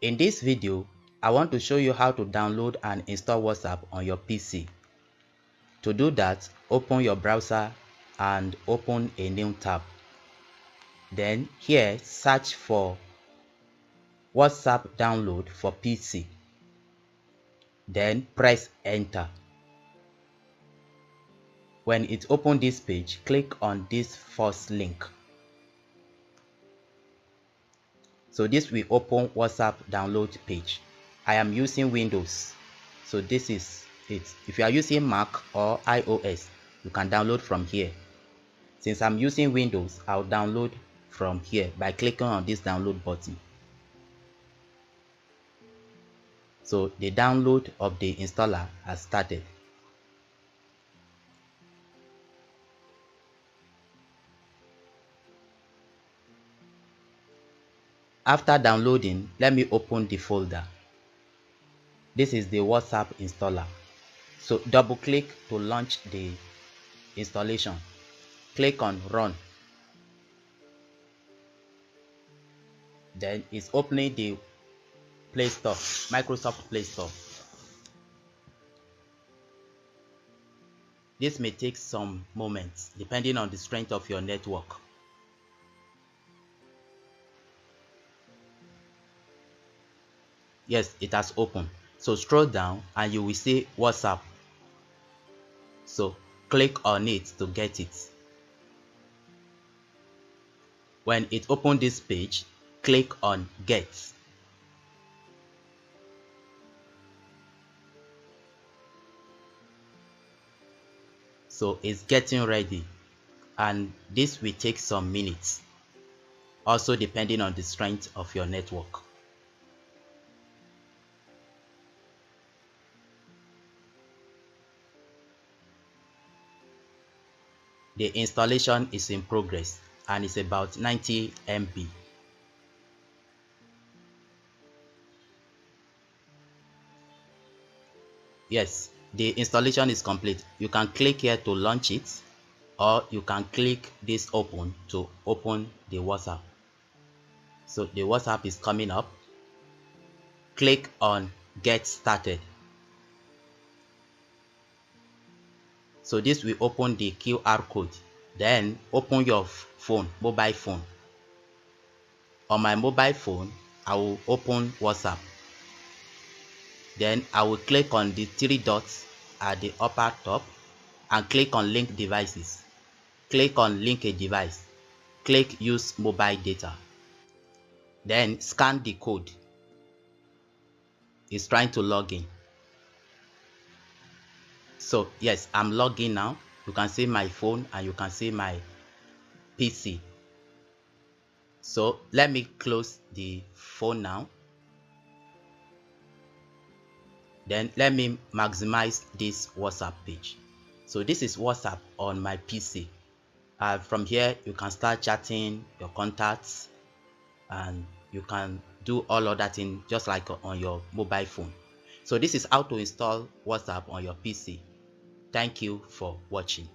In this video, I want to show you how to download and install WhatsApp on your PC. To do that, open your browser and open a new tab. Then here, search for WhatsApp download for PC. Then press enter. When it opens this page, click on this first link. So this will open WhatsApp download page. I am using Windows, so this is it. If you are using Mac or iOS, you can download from here. Since I'm using Windows, I'll download from here by clicking on this download button. So the download of the installer has started. After downloading, let me open the folder. This is the WhatsApp installer. So double click to launch the installation. Click on run. Then it's opening the Play Store, Microsoft Play Store. This may take some moments depending on the strength of your network. Yes, it has opened. So scroll down and you will see WhatsApp. So click on it to get it. When it opens this page, click on Get. So it's getting ready, and this will take some minutes, also depending on the strength of your network. The installation is in progress and it's about 90 MB. Yes, the installation is complete. You can click here to launch it, or you can click this open to open the WhatsApp. So the WhatsApp is coming up. Click on Get Started. So this will open the QR code. Then open your phone, mobile phone. On my mobile phone, I will open WhatsApp. Then I will click on the three dots at the upper top and click on Link Devices. Click on Link a Device. Click Use Mobile Data. Then scan the code. It's trying to log in. So yes, I'm logging now. You can see my phone and you can see my PC. So let me close the phone now. Then let me maximize this WhatsApp page. So this is WhatsApp on my PC. From here, you can start chatting your contacts and you can do all of that in just like on your mobile phone. So this is how to install WhatsApp on your PC. Thank you for watching.